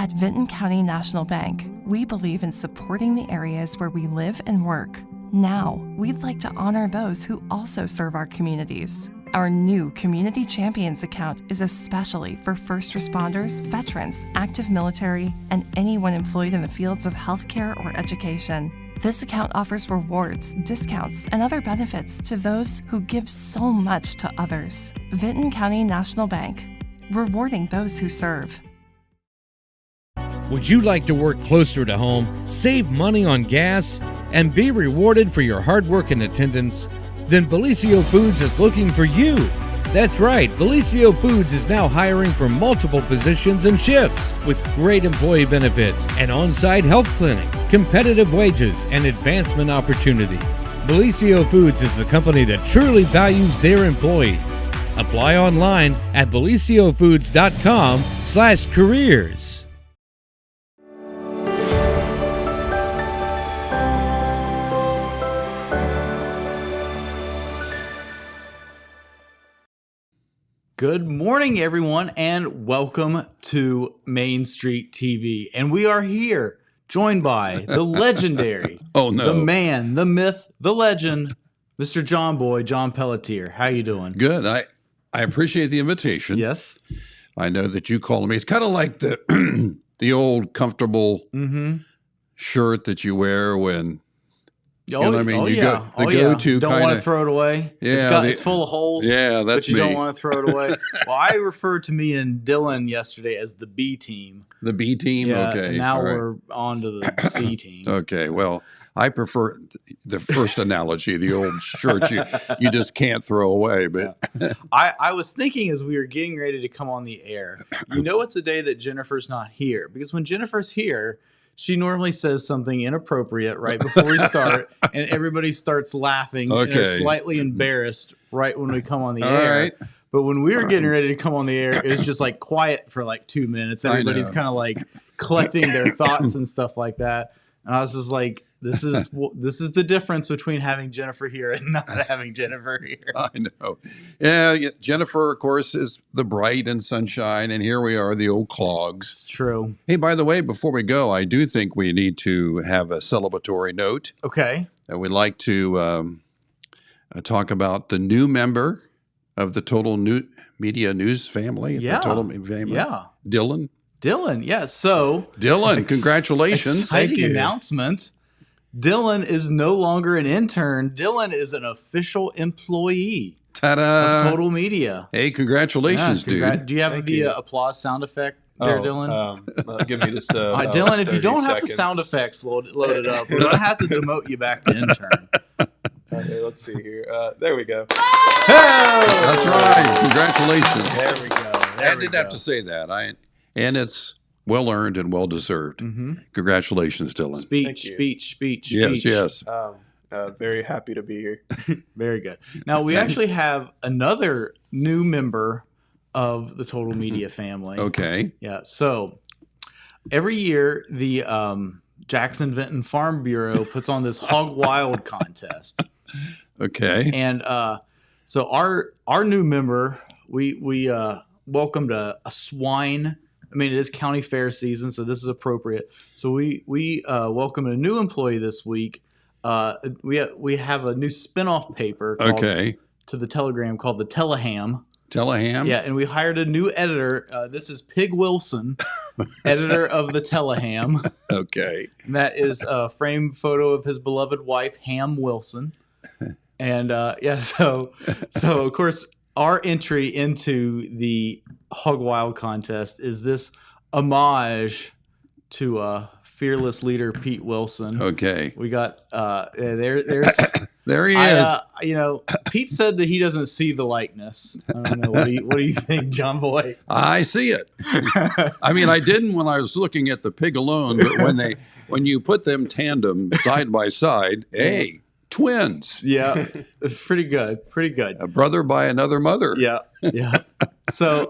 At Vinton County National Bank, we believe in supporting the areas where we live and work. Now, we'd like to honor those who also serve our communities. Our new Community Champions account is especially for first responders, veterans, active military, and anyone employed in the fields of healthcare or education. This account offers rewards, discounts, and other benefits to those who give so much to others. Vinton County National Bank, rewarding those who serve. Would you like to work closer to home, save money on gas, and be rewarded for your hard work and attendance? Then Bellisio Foods is looking for you. That's right, Bellisio Foods is now hiring for multiple positions and shifts with great employee benefits, an on-site health clinic, competitive wages, and advancement opportunities. Bellisio Foods is a company that truly values their employees. Apply online at belisiofoods.com/careers. Good morning, everyone, and welcome to Main Street TV. And we are here, joined by the legendary, the man, the myth, the legend, Mr. John Pelletier. How you doing? Good. I appreciate the invitation. Yes. I know that you call me. It's kind of like the the old comfortable shirt that you wear when. You know what I mean? Go-to don't kind want to throw it away. Yeah, it's full of holes. Yeah, that's but you me. don't want to throw it away. Well, I referred to me and Dylan yesterday as the B team. The B team. Yeah, okay. And now we're on to the C team. Okay. Well, I prefer the first analogy, the old shirt you just can't throw away. But I was thinking as we were getting ready to come on the air, it's a day that Jennifer's not here, because when Jennifer's here, she normally says something inappropriate right before we start, and everybody starts laughing and are slightly embarrassed right when we come on the air. Right. But when we were getting ready to come on the air, it was just like quiet for like 2 minutes. Everybody's kind of like collecting their thoughts and stuff like that. And I was just like, this is the difference between having Jennifer here and not having Jennifer here. I know. Yeah, Jennifer, of course, is the bright and sunshine, and here we are, the old clogs. It's true. Hey, by the way, before we go, I do think we need to have a celebratory note. Okay. We'd like to talk about the new member of the Total Media News family. Yeah. The Total family. Yeah. Dylan, yeah. So Dylan, congratulations. Exciting announcement. Dylan is no longer an intern. Dylan is an official employee Ta-da. of Total Media. Hey, congratulations, dude. Do you have the applause sound effect there, Dylan? Give me just Dylan, if you don't have the seconds. sound effects loaded up, we're going to have to demote you back to intern. Okay, let's see here. There we go. That's right. Congratulations. There we go. I didn't have to say that. And it's well earned and well deserved. Congratulations, Dylan. Speech. Yes. Very happy to be here. Very good. Now, we actually have another new member of the Total Media family. Okay. Yeah. So every year, the Jackson Vinton Farm Bureau puts on this Hog Wild contest. Okay. And so our new member, we welcomed a swine. I mean, it is county fair season, so this is appropriate. So we welcomed a new employee this week. We have a new spinoff paper to the Telegram called the Teleham. Teleham? Yeah, and we hired a new editor. This is Pig Wilson, editor of the Teleham. Okay. And that is a framed photo of his beloved wife, Ham Wilson. And so of course, our entry into the Hog Wild contest is this homage to fearless leader Pete Wilson. Okay. We got there's there he is. Pete said that he doesn't see the likeness. I don't know. What do you think, John Boy? I see it. I mean, I didn't when I was looking at the pig alone, but when you put them tandem side by side, hey, twins. Yeah, pretty good. A brother by another mother. Yeah. So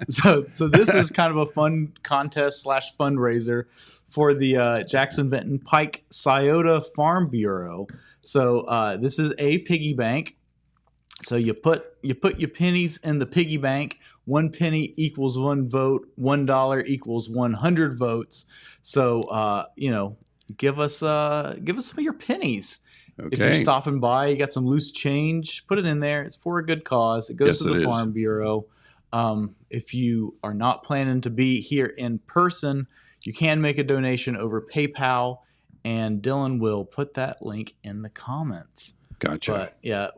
this is kind of a fun contest / fundraiser for the Jackson Vinton Pike Scioto Farm Bureau. So this is a piggy bank. So you put your pennies in the piggy bank. 1 penny equals 1 vote. $1 equals 100 votes. So give us some of your pennies. Okay. If you're stopping by, you got some loose change, put it in there. It's for a good cause. It goes to the Farm Bureau. If you are not planning to be here in person, you can make a donation over PayPal, and Dylan will put that link in the comments. Gotcha. But yeah,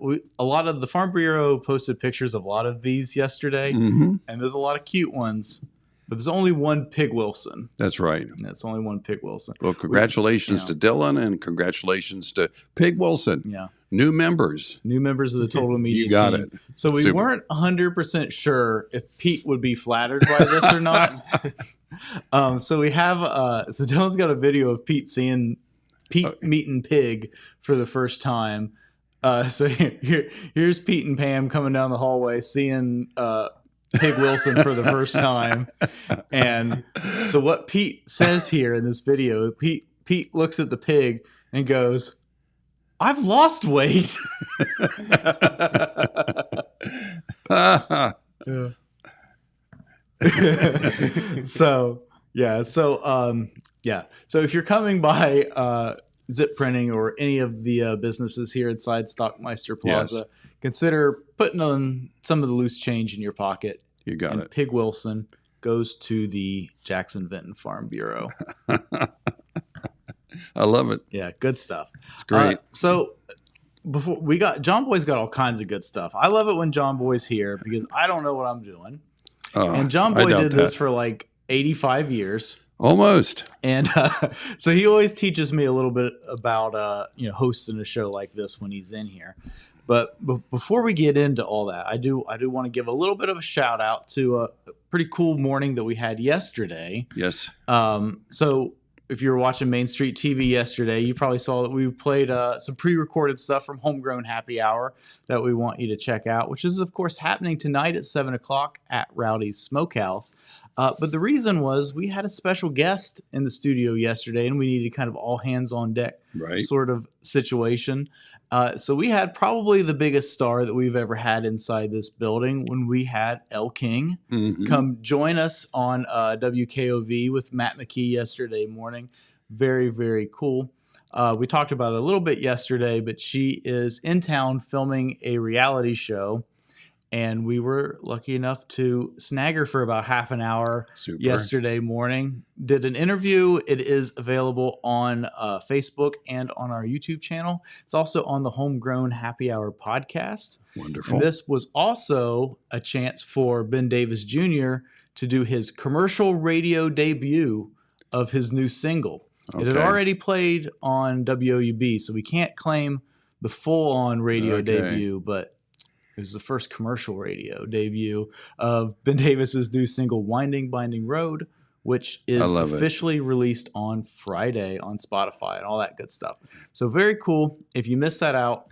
a lot of the Farm Bureau posted pictures of a lot of these yesterday, and there's a lot of cute ones. But there's only one Pig Wilson. That's right. That's only one Pig Wilson. Well, congratulations to Dylan, and congratulations to Pig Wilson. Yeah. New members of the Total Media You got team. it. So we weren't 100% sure if Pete would be flattered by this or not. So we have so Dylan's got a video of Pete meeting Pig for the first time. So here's Pete and Pam coming down the hallway seeing Pig Wilson for the first time. And so what Pete says here in this video, Pete looks at the pig and goes, "I've lost weight." So if you're coming by Zip Printing or any of the businesses here inside Stockmeister Plaza, consider putting on some of the loose change in your pocket. You got it. Pig Wilson goes to the Jackson Vinton Farm Bureau. I love it. Yeah, good stuff. It's great. So before John Boy's got all kinds of good stuff. I love it when John Boy's here because I don't know what I'm doing. And John Boy did this for like 85 years. Almost. And so he always teaches me a little bit about hosting a show like this when he's in here. But before we get into all that, I do want to give a little bit of a shout out to a pretty cool morning that we had yesterday. Yes. So if you were watching Main Street TV yesterday, you probably saw that we played some pre-recorded stuff from Homegrown Happy Hour that we want you to check out, which is, of course, happening tonight at 7 o'clock at Rowdy's Smokehouse. But the reason was we had a special guest in the studio yesterday, and we needed kind of all hands on deck sort of situation. So we had probably the biggest star that we've ever had inside this building when we had El King come join us on WKOV with Matt McKee yesterday morning. Very, very cool. We talked about it a little bit yesterday, but she is in town filming a reality show. And we were lucky enough to snag her for about half an hour yesterday morning. Did an interview. It is available on Facebook and on our YouTube channel. It's also on the Homegrown Happy Hour podcast. Wonderful. And this was also a chance for Ben Davis Jr. to do his commercial radio debut of his new single. Okay. It had already played on WOUB, so we can't claim the full-on radio debut, but it was the first commercial radio debut of Ben Davis's new single, Winding Binding Road, which is officially released on Friday on Spotify and all that good stuff. So very cool. If you missed that out,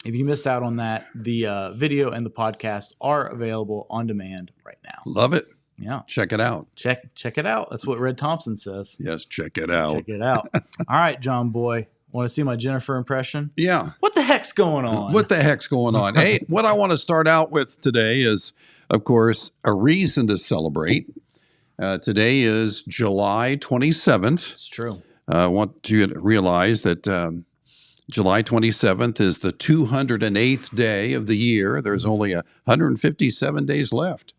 if you missed out on that, the video and the podcast are available on demand right now. Love it. Yeah. Check it out. Check it out. That's what Red Thompson says. Yes, check it out. Check it out. All right, John Boy. Want to see my Jennifer impression? Yeah. What the heck's going on? What the heck's going on? Hey, what I want to start out with today is, of course, a reason to celebrate. Today is July 27th. It's true. I want you to realize that July 27th is the 208th day of the year. There's only 157 days left.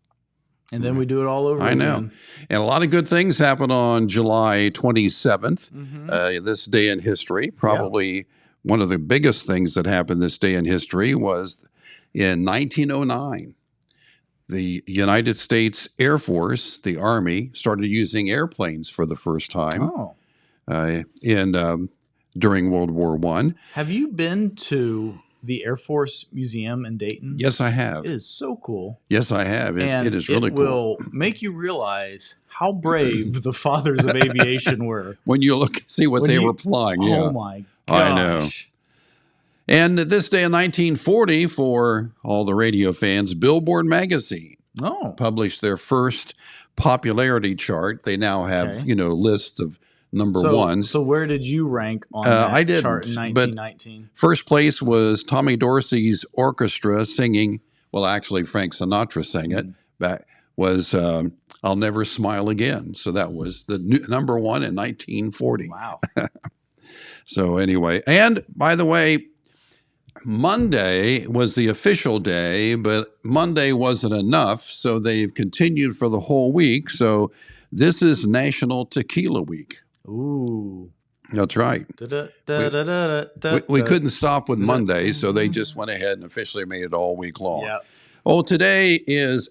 And then we do it all over again. I know. And a lot of good things happen on July 27th, this day in history. Probably one of the biggest things that happened this day in history was in 1909. The United States Air Force, the Army, started using airplanes for the first time during World War I. Have you been to the Air Force Museum in Dayton? Yes, I have. It is so cool. Yes, I have. It is really cool. It will make you realize how brave the fathers of aviation were. When you see what they were flying. Oh, my gosh. I know. And this day in 1940, for all the radio fans, Billboard magazine published their first popularity chart. They now have, lists of number so, ones. So where did you rank on that I didn't, chart in but 1919? First place was Tommy Dorsey's orchestra singing. Well, actually, Frank Sinatra sang it. That was "I'll Never Smile Again." So that was the number one in 1940. Wow. So anyway, and by the way, Monday was the official day, but Monday wasn't enough, so they've continued for the whole week. So this is National Tequila Week. Ooh. That's right. We couldn't stop with Monday, so they just went ahead and officially made it all week long. Yep. Oh, today is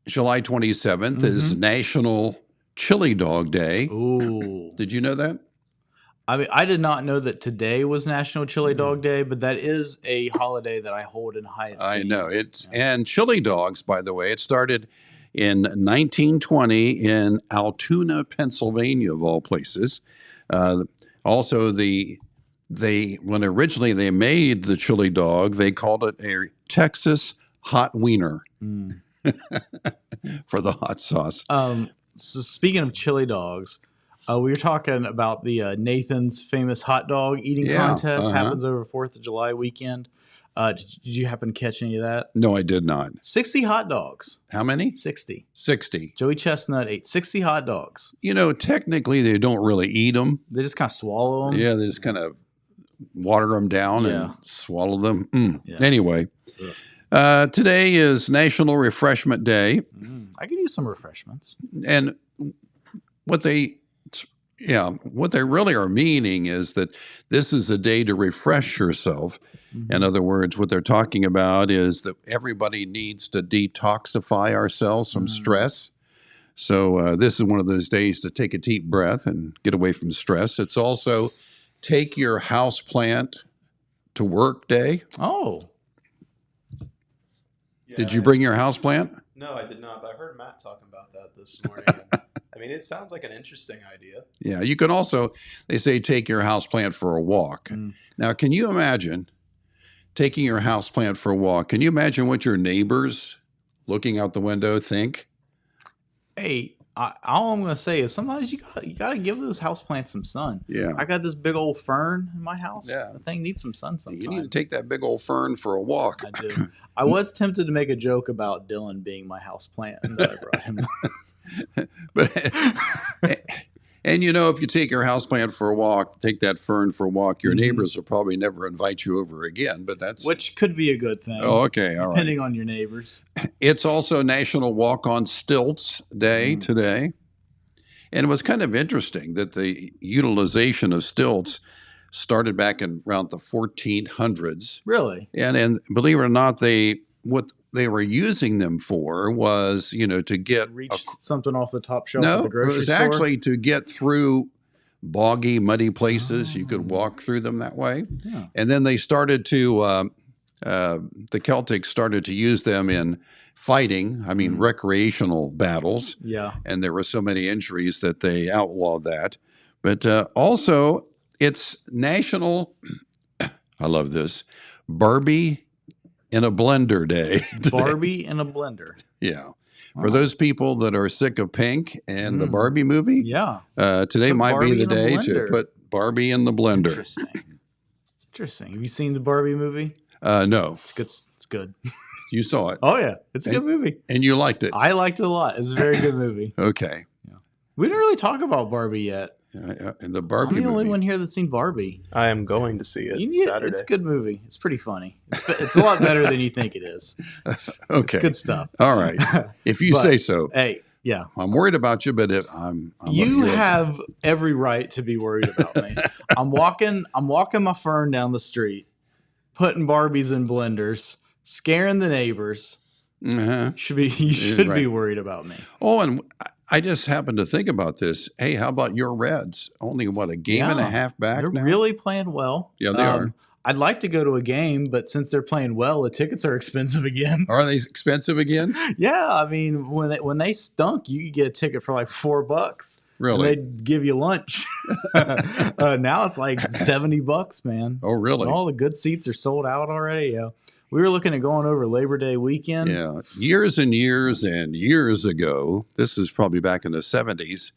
July 27th is National Chili Dog Day. Ooh. Did you know that? I mean, I did not know that today was National Chili Dog Day, but that is a holiday that I hold in high esteem. I know. And chili dogs, by the way, it started in 1920 in Altoona, Pennsylvania, of all places. Also, when originally they made the chili dog, they called it a Texas hot wiener for the hot sauce. So speaking of chili dogs, we were talking about the Nathan's famous hot dog eating contest. Happens over 4th of July weekend. Did you happen to catch any of that? No, I did not. 60 hot dogs. How many? 60. 60. Joey Chestnut ate 60 hot dogs. You know, technically they don't really eat them. They just kind of swallow them. Yeah, they just kind of water them down and swallow them. Anyway, today is National Refreshment Day. I could use some refreshments. And what they really are meaning is that this is a day to refresh yourself. In other words, what they're talking about is that everybody needs to detoxify ourselves from stress. So this is one of those days to take a deep breath and get away from stress. It's also take your house plant to work day. Oh. Did you bring your house plant? No, I did not, but I heard Matt talking about that this morning. And, I mean, it sounds like an interesting idea. Yeah, you can also, they say, take your house plant for a walk. Now, can you imagine taking your house plant for a walk? Can you imagine what your neighbors looking out the window think? Hey, all I'm going to say is sometimes you gotta give those houseplants some sun. Yeah. I got this big old fern in my house. Yeah. The thing needs some sun sometimes. You need to take that big old fern for a walk. I do. I was tempted to make a joke about Dylan being my houseplant that I brought him. But and you know, if you take your houseplant for a walk, take that fern for a walk, your neighbors will probably never invite you over again. But that's which could be a good thing. Oh, okay, all right. Depending on your neighbors. It's also National Walk on Stilts Day today. And it was kind of interesting that the utilization of stilts started back in around the 1400s. Really? And believe it or not, what they were using them for was, to get reach something off the top shelf of the grocery store. It was actually to get through boggy, muddy places. You could walk through them that way. Yeah. And then they started to the Celtics started to use them in fighting, recreational battles. Yeah. And there were so many injuries that they outlawed that. But also, it's National, I love this, Barbie in a Blender Day. Today. Barbie in a blender. Yeah. For those people that are sick of Pink and the Barbie movie, today might be the day to put Barbie in the blender. Interesting. Have you seen the Barbie movie? No. It's good. It's good. You saw it. Oh, yeah. It's a good movie. And you liked it. I liked it a lot. It's a very good movie. Okay. Yeah. We didn't really talk about Barbie yet. And the Barbie I'm the only movie. one here that's seen Barbie. I am going to see it Saturday. It's a good movie. It's pretty funny. It's a lot better than you think it is. Okay. It's good stuff. All right. If you say so. Hey, yeah. I'm worried about you, but you have every right to be worried about me. I'm walking my fern down the street, putting Barbies in blenders, scaring the neighbors. You should be worried about me. Oh, and I just happened to think about this. Hey, how about your Reds? Only a game and a half back They're now? really playing well. Yeah, they are. I'd like to go to a game, but since they're playing well, the tickets are expensive again. Are they expensive again? Yeah, when they stunk, you could get a ticket for like $4. Really? And they'd give you lunch. Now it's like $70, man. Oh, really? And all the good seats are sold out already. Yeah. We were looking at going over Labor Day weekend. Yeah. Years and years and years ago, this is probably back in the 70s,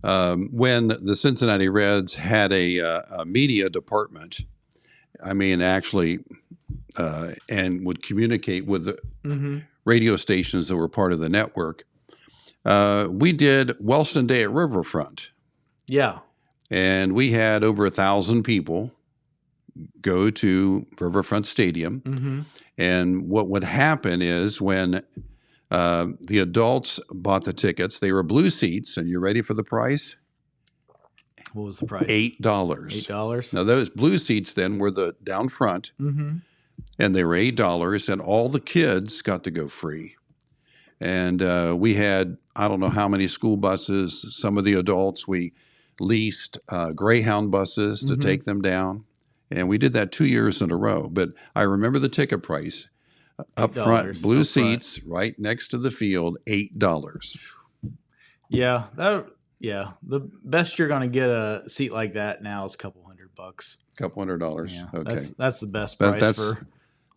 when the Cincinnati Reds had a media department, I mean, actually, and would communicate with the radio stations that were part of the network, we did Wellston Day at Riverfront. Yeah. And we had over 1,000 people go to Riverfront Stadium. And what would happen is when the adults bought the tickets, they were blue seats. And you ready for the price? What was the price? $8. $8. Now, those blue seats then were the down front, and they were $8, and all the kids got to go free. And we had, I don't know how many school buses. Some of the adults, we leased Greyhound buses to take them down. And we did that 2 years in a row. But I remember the ticket price. Up front, blue seats, right next to the field, $8. Yeah, the best you're going to get a seat like that now is a couple $100. Couple $100. Yeah, okay, that's the best price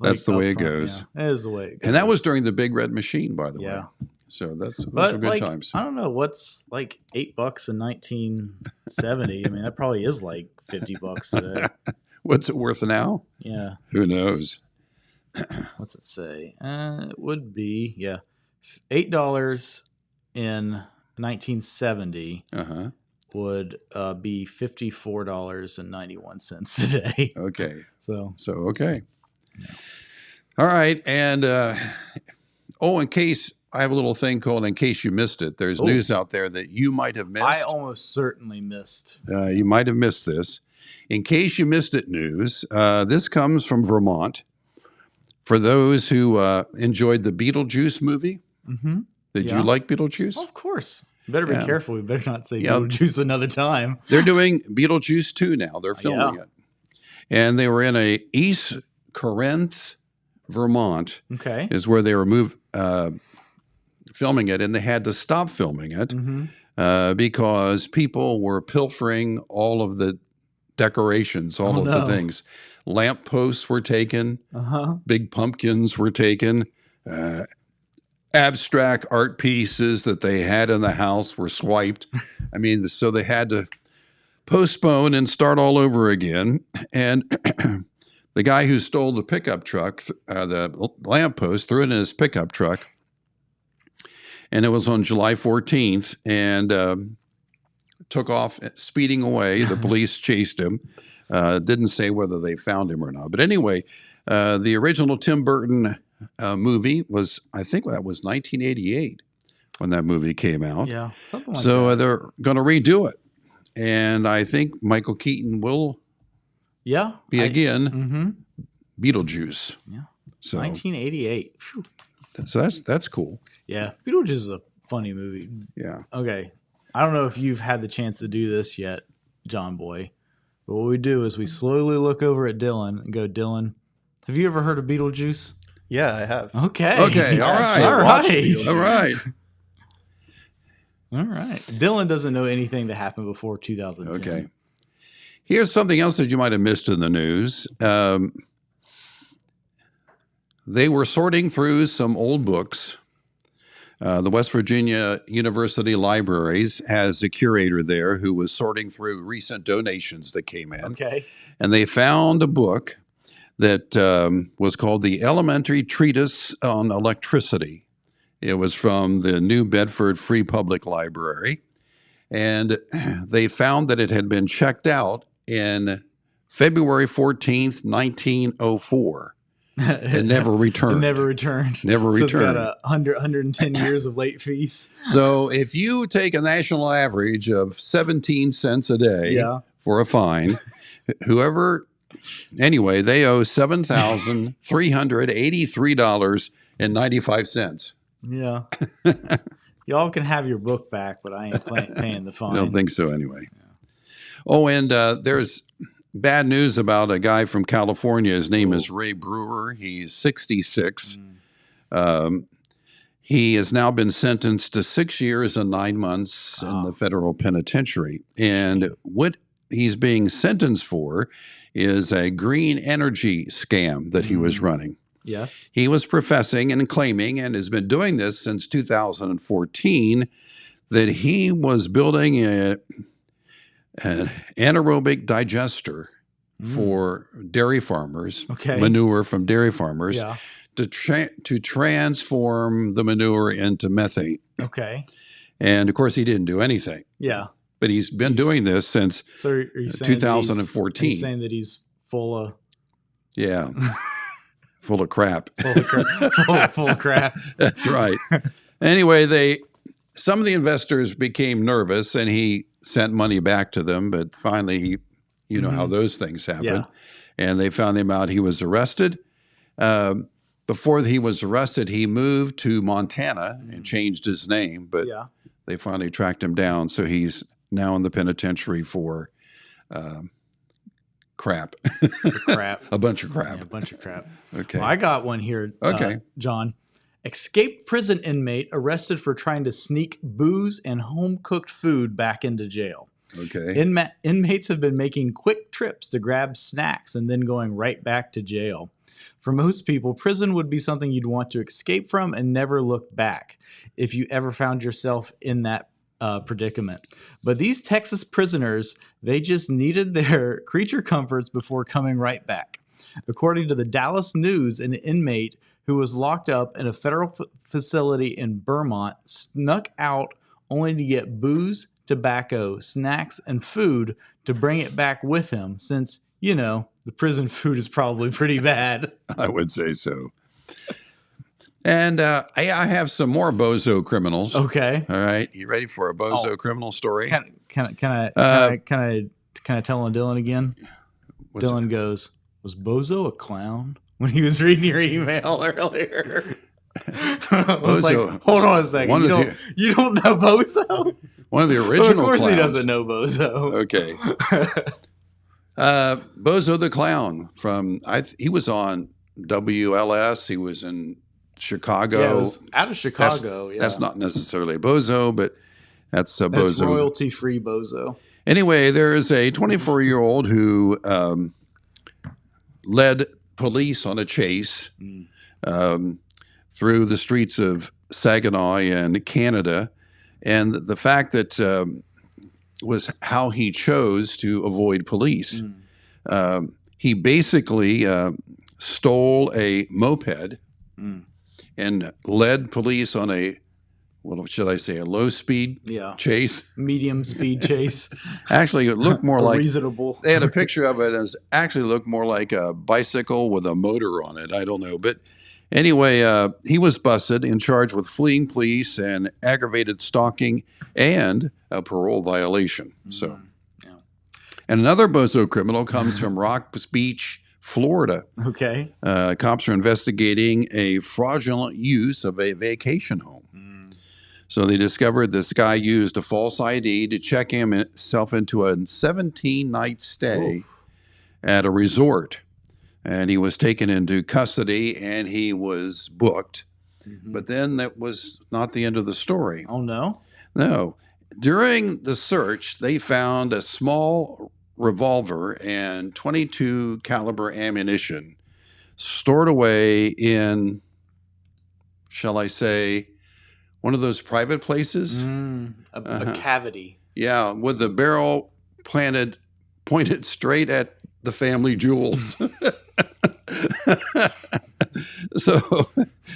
that's the way it goes. Yeah, it is the way it goes. And that was during the Big Red Machine, by the way. So those were good times. I don't know what's like $8 in 1970. I mean, that probably is like $50 today. What's it worth now? Yeah, who knows? What's it say? It would be $8 in 1970 would be $54.91 today. Okay. So okay. Yeah. All right, and in case I have a little thing called "In Case You Missed It." There's news out there that you might have missed. I almost certainly missed. You might have missed this. In case you missed it, news. This comes from Vermont. For those who enjoyed the Beetlejuice movie, did you like Beetlejuice? Well, of course. You better be careful. We better not say Beetlejuice another time. They're doing Beetlejuice 2 now. They're filming it. And they were in East Corinth, Vermont. Okay. Is where they were filming it, and they had to stop filming it because people were pilfering all of the decorations, all of the things. Lamp posts were taken. Big pumpkins were taken. Abstract art pieces that they had in the house were swiped. I mean, so they had to postpone and start all over again. And the guy who stole the pickup truck, the lamp post, threw it in his pickup truck. And it was on July 14th, and took off speeding away. The police chased him. Didn't say whether they found him or not. But anyway, the original Tim Burton movie was, I think that was 1988 when that movie came out. Yeah, something like that. So they're going to redo it. And I think Michael Keaton will be again Beetlejuice. Yeah, so 1988. Whew. So that's cool. Yeah, Beetlejuice is a funny movie. Yeah. Okay. I don't know if you've had the chance to do this yet, John Boy. But what we do is we slowly look over at Dylan and go, Dylan, have you ever heard of Beetlejuice? Yeah, I have. Okay. Okay. All right. All right. All right. All right. Dylan doesn't know anything that happened before 2010. Okay. Here's something else that you might have missed in the news. They were sorting through some old books. The West Virginia University Libraries has a curator there who was sorting through recent donations that came in. Okay. And they found a book that was called The Elementary Treatise on Electricity. It was from the New Bedford Free Public Library. And they found that it had been checked out in February 14th, 1904. It never returned. It never returned. Never so returned. It's got 110 years of late fees. So if you take a national average of 17 cents a day for a fine, anyway, they owe $7,383.95. Yeah. Y'all can have your book back, but I ain't paying the fine. I don't think so anyway. Yeah. Oh, and there's bad news about a guy from California. His name is Ray Brewer. He's 66. He has now been sentenced to 6 years and 9 months in the federal penitentiary. And what he's being sentenced for is a green energy scam that he was running. Yes. He was professing and claiming, and has been doing this since 2014, that he was building an anaerobic digester for dairy farmers, Okay. manure from dairy farmers, Yeah. to transform the manure into methane. Okay. And of course, he didn't do anything. Yeah. But he's been doing this since So are you saying 2014. Are you saying that he's full of yeah, full of crap. full of crap? That's right. Anyway, some of the investors became nervous, and he sent money back to them. But finally, you know how those things happen. Yeah. And they found him out. He was arrested. Before he was arrested, he moved to Montana and changed his name. But Yeah. they finally tracked him down. So he's now in the penitentiary for crap. Crap. A bunch of crap. Yeah, a bunch of crap. Okay. Well, I got one here. Okay. John. Escaped prison inmate arrested for trying to sneak booze and home-cooked food back into jail. Okay. Inmates have been making quick trips to grab snacks and then going right back to jail. For most people, prison would be something you'd want to escape from and never look back if you ever found yourself in that predicament. But these Texas prisoners, they just needed their creature comforts before coming right back. According to the Dallas News, an inmate who was locked up in a federal facility in Vermont snuck out only to get booze, tobacco, snacks, and food to bring it back with him since, you know, the prison food is probably pretty bad. I would say so. And I have some more bozo criminals. Okay. All right. You ready for a bozo criminal story? Can I tell on Dylan again? What's Dylan it? goes, was Bozo a clown when he was reading your email earlier? I was Bozo- like, hold on a second. one You of don't know Bozo? One of the Well, original of course clowns. he doesn't know Bozo. Okay. Bozo the Clown he was on WLS. He was in Chicago. Yeah, it was out of Chicago. That's not necessarily a bozo, but that's a bozo. That's royalty-free Bozo. Anyway, there is a 24-year-old who led police on a chase through the streets of Saginaw and Canada. And the fact that was how he chose to avoid police. He basically stole a moped and led police on a low-speed chase. Medium speed chase. Actually, it looked more like reasonable. they had a picture of it as actually looked more like a bicycle with a motor on it. I don't know. But anyway, he was busted and charged with fleeing police and aggravated stalking and a parole violation. So, and another bozo criminal comes from Rock Beach, Florida. Okay. Cops are investigating a fraudulent use of a vacation home. So they discovered this guy used a false ID to check himself into a 17-night stay at a resort. And he was taken into custody and he was booked. But then that was not the end of the story. Oh, no? No. During the search, they found a small revolver and .22 caliber ammunition stored away in, shall I say, one of those private places. A cavity. Yeah, with the barrel pointed straight at the family jewels. So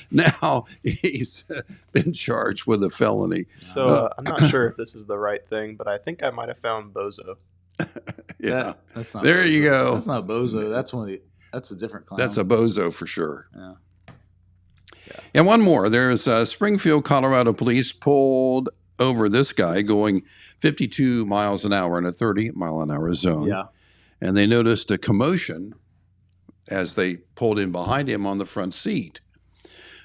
now he's been charged with a felony. So I'm not sure if this is the right thing, but I think I might have found Bozo. Yeah, That's not there Bozo. you go. That's not Bozo. That's a different clown. That's a bozo for sure. Yeah. And one more. There's Springfield, Colorado police pulled over this guy going 52 miles an hour in a 30-mile-an-hour zone. Yeah. And they noticed a commotion as they pulled in behind him on the front seat.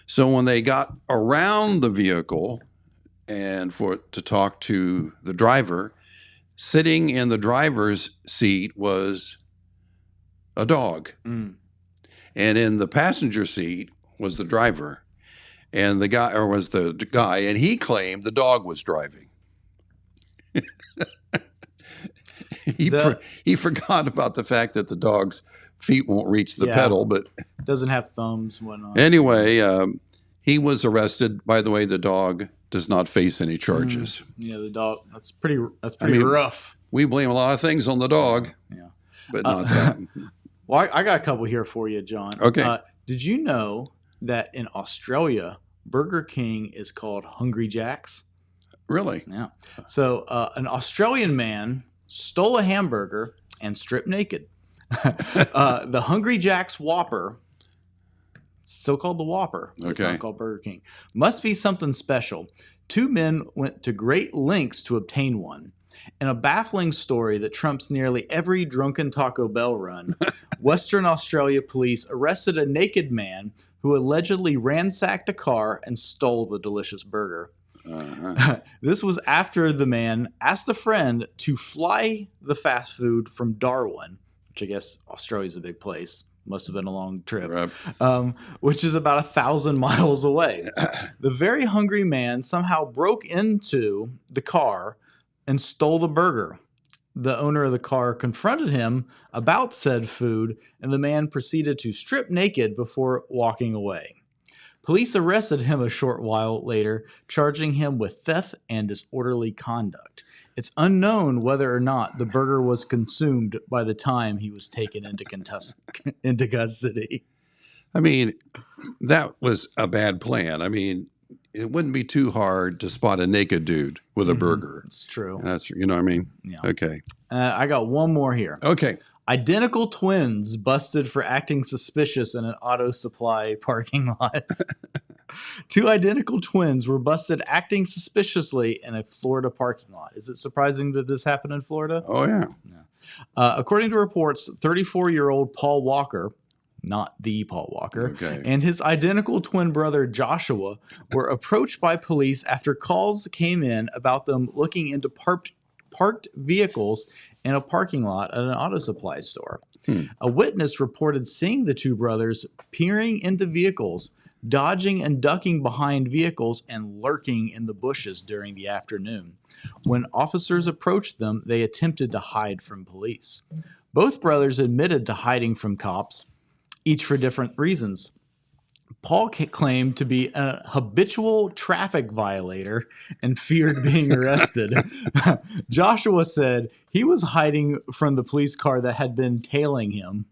So when they got around the vehicle and to talk to the driver, sitting in the driver's seat was a dog. And in the passenger seat was the driver. And the guy, and he claimed the dog was driving. He forgot about the fact that the dog's feet won't reach the pedal, but doesn't have thumbs and whatnot. anyway, he was arrested. By the way, the dog does not face any charges. Yeah, the dog. That's pretty mean, rough. We blame a lot of things on the dog, Yeah. but not that. Well, I got a couple here for you, John. Okay. Did you know that in Australia, Burger King is called Hungry Jack's? Really? Yeah. So an Australian man stole a hamburger and stripped naked. The Hungry Jack's Whopper, so-called the Whopper, it's Okay. not called Burger King, must be something special. Two men went to great lengths to obtain one. In a baffling story that trumps nearly every drunken Taco Bell run, Western Australia police arrested a naked man who allegedly ransacked a car and stole the delicious burger. Uh-huh. This was after the man asked a friend to fly the fast food from Darwin, which I guess Australia's a big place. Must have been a long trip, Right. which is about 1,000 miles away. The very hungry man somehow broke into the car and stole the burger. The owner of the car confronted him about said food, and the man proceeded to strip naked before walking away. Police arrested him a short while later, charging him with theft and disorderly conduct. It's unknown whether or not the burger was consumed by the time he was taken into custody. I mean, that was a bad plan. I mean, it wouldn't be too hard to spot a naked dude with a burger. It's true. That's, you know what I mean? Yeah. Okay. I got one more here. Okay. Identical twins busted for acting suspicious in an auto supply parking lot. Two identical twins were busted acting suspiciously in a Florida parking lot. Is it surprising that this happened in Florida? Oh, yeah. According to reports, 34-year-old Paul Walker, not the Paul Walker, Okay. and his identical twin brother Joshua were approached by police after calls came in about them looking into parked vehicles in a parking lot at an auto supply store. A witness reported seeing the two brothers peering into vehicles, dodging and ducking behind vehicles, and lurking in the bushes during the afternoon. When officers approached them, they attempted to hide from police. Both brothers admitted to hiding from cops, each for different reasons. Paul claimed to be a habitual traffic violator and feared being arrested. Joshua said he was hiding from the police car that had been tailing him.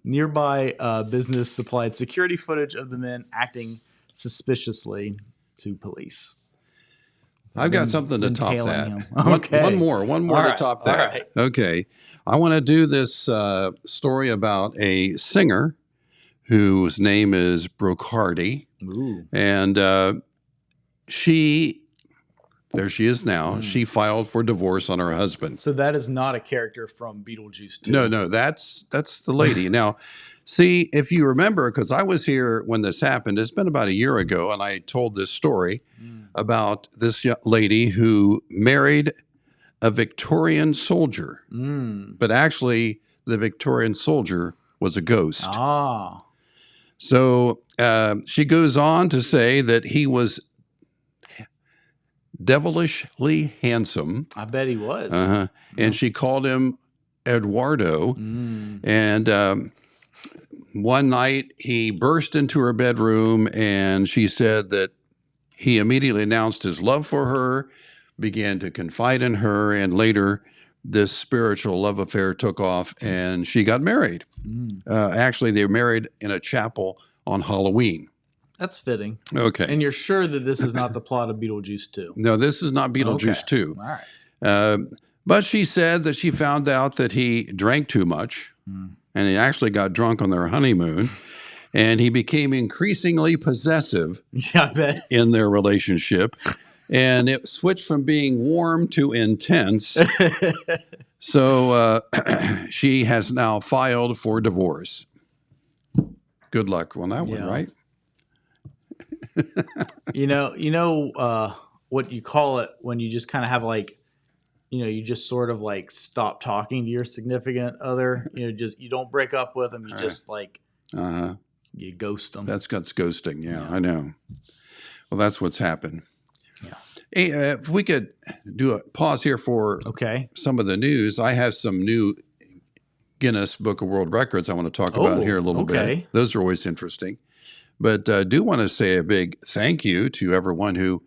Nearby business supplied security footage of the men acting suspiciously to police. I've got something to top tailing that. him. One Okay. more All to right, top all that. right. Okay. I want to do this story about a singer whose name is Brooke Hardy. Ooh. And there she is now. She filed for divorce on her husband. So that is not a character from Beetlejuice 2. No, that's the lady. Now, see, if you remember, because I was here when this happened, it's been about a year ago, and I told this story about this lady who married a Victorian soldier. But actually, the Victorian soldier was a ghost. Ah. So she goes on to say that he was devilishly handsome. I bet he was. And she called him Eduardo. And one night he burst into her bedroom and she said that he immediately announced his love for her, began to confide in her, and later this spiritual love affair took off and she got married. Actually, they were married in a chapel on Halloween. That's fitting. Okay. And you're sure that this is not the plot of Beetlejuice 2? No, this is not Beetlejuice 2. All right. But she said that she found out that he drank too much and he actually got drunk on their honeymoon and he became increasingly possessive Yeah, I bet. in their relationship. And it switched from being warm to intense. So she has now filed for divorce. Good luck on that one, Yeah. right? You know what you call it when you just kind of have like, you just sort of like stop talking to your significant other. You don't break up with them. You just like you ghost them. That's ghosting. Yeah, I know. Well, that's what's happened. Yeah. Hey, if we could do a pause here for some of the news. I have some new Guinness Book of World Records I want to talk about here a little bit. Those are always interesting. But do want to say a big thank you to everyone who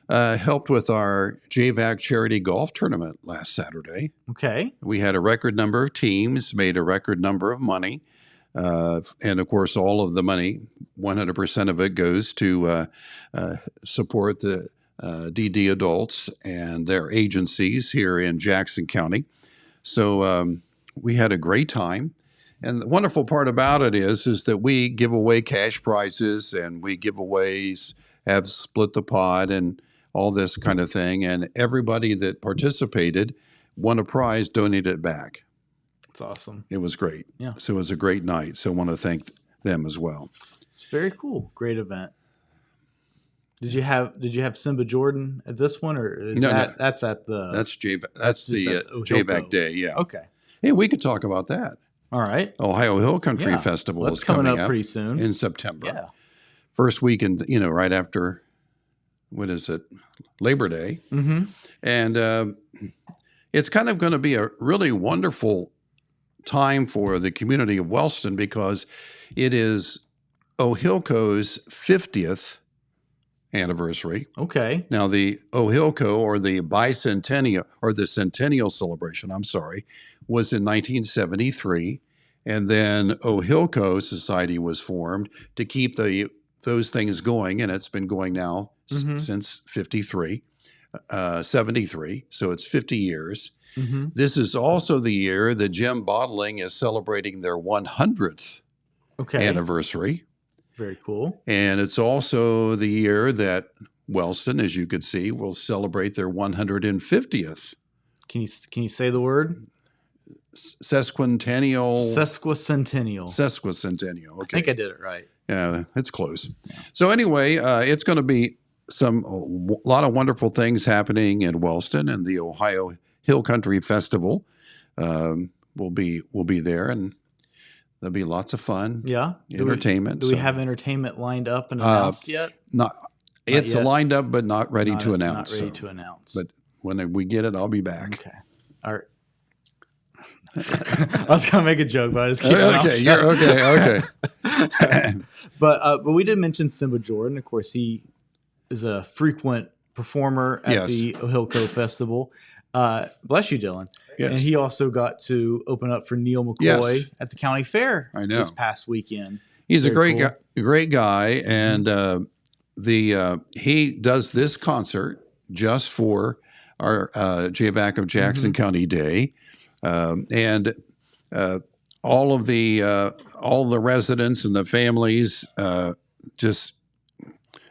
helped with our JVAC charity golf tournament last Saturday. Okay. We had a record number of teams, made a record number of money. And of course, all of the money, 100% of it goes to support the DD adults and their agencies here in Jackson County. So we had a great time. And the wonderful part about it is that we give away cash prizes and we giveaways, have split the pot and all this kind of thing. And everybody that participated won a prize, donated it back. That's awesome. It was great. Yeah. So it was a great night. So I want to thank them as well. It's very cool. Great event. Did you have Simba Jordan at this one, or is that's at the that's the at JVAC Day? Yeah. Okay. Hey, we could talk about that. All right. Ohio Hill Country Yeah. Festival Well, is that's coming up up pretty soon. in September. Yeah. First weekend, right after, what is it, Labor Day. Mm-hmm. And it's kind of going to be a really wonderful time for the community of Wellston because it is Ohilco's 50th anniversary. Okay. Now, the Ohilco, or the bicentennial, or the centennial celebration, I'm sorry, was in 1973. And then Ohilco Society was formed to keep those things going. And it's been going now since 73, 73. So it's 50 years. Mm-hmm. This is also the year that Jim Bottling is celebrating their 100th anniversary. Very cool. And it's also the year that Wellston, as you could see, will celebrate their 150th. Can you say the word? Sesquicentennial. Sesquicentennial. Okay. I think I did it right. Yeah, it's close. Yeah. So anyway, it's going to be a lot of wonderful things happening in Wellston, and the Ohio Hill Country Festival will be there, and there'll be lots of fun. Yeah. Entertainment. Do we have entertainment lined up and announced yet? It's yet. lined up, but not ready to announce. Not ready to announce. But when we get it, I'll be back. Okay. All right. I was gonna make a joke, but I just keep Okay. But we did mention Simba Jordan. Of course, he is a frequent performer at the Ohilco Festival. Bless you, Dylan. Yes. And he also got to open up for Neil McCoy at the county fair this past weekend. He's a great guy, and he does this concert just for our JVAC of Jackson County Day, and all the residents and the families just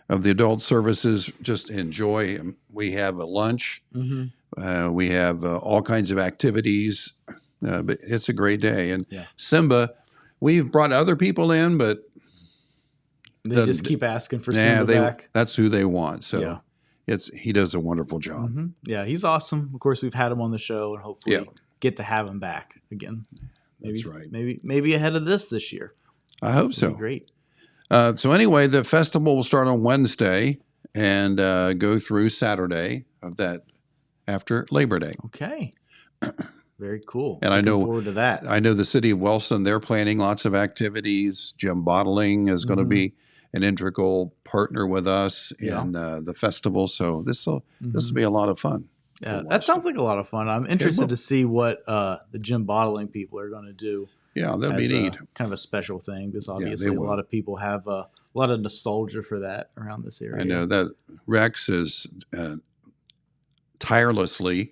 of the adult services just enjoy. We have a lunch. We have all kinds of activities, but it's a great day. And Simba, we've brought other people in, but they just keep asking for Simba back. That's who they want. So he does a wonderful job. Yeah, he's awesome. Of course, we've had him on the show, and hopefully get to have him back again. That's right. Maybe ahead of this year. I hope so. Great. So anyway, the festival will start on Wednesday and go through Saturday of that after Labor Day. Okay. Very cool. And Looking forward to that. I know the city of Wellston, they're planning lots of activities. Jim Bottling is going to be an integral partner with us in the festival. So this will be a lot of fun. Yeah, that sounds like a lot of fun. I'm interested to see what the Jim Bottling people are going to do. Yeah, that'll be neat. Kind of a special thing, because obviously a lot of people have a lot of nostalgia for that around this area. I know that Rex is tirelessly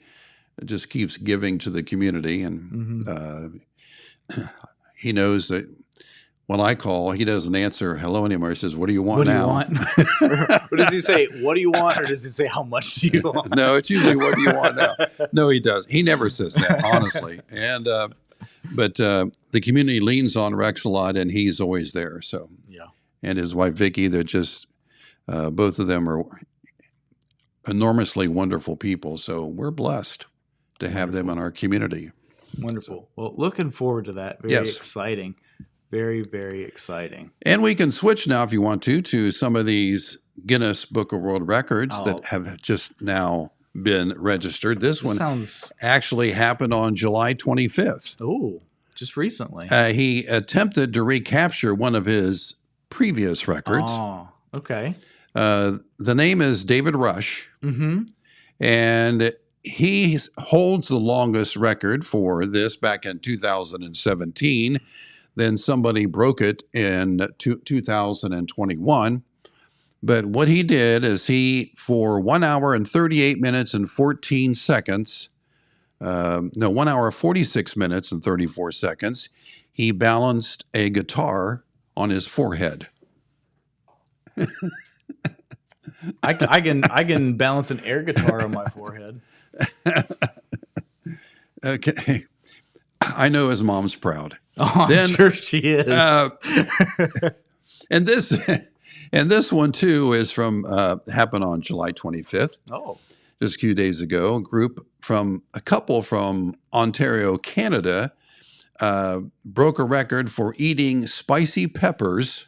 just keeps giving to the community, and he knows that when I call, he doesn't answer hello anymore. He says, "What do you want now?" What do you want? What does he say? What do you want, or does he say how much do you want? No, it's usually what do you want now. No, he does. He never says that, honestly. And but the community leans on Rex a lot, and he's always there. So and his wife Vicky, they're just both of them are enormously wonderful people. So we're blessed to have them in our community. Wonderful. Well, looking forward to that. Very exciting. Very, very exciting. And we can switch now, if you want to some of these Guinness Book of World Records that have just now been registered. This one actually happened on July 25th. Oh, just recently. He attempted to recapture one of his previous records. Oh, okay. The name is David Rush, Mm-hmm. and he holds the longest record for this back in 2017. Then somebody broke it in 2021. But what he did is for 1 hour and 38 minutes and 14 seconds, 1 hour, 46 minutes and 34 seconds, he balanced a guitar on his forehead. I can balance an air guitar on my forehead. Okay. I know his mom's proud. Oh, I'm sure she is. And this one too is from happened on July 25th. Oh, Just a few days ago. A couple from Ontario, Canada, broke a record for eating spicy peppers,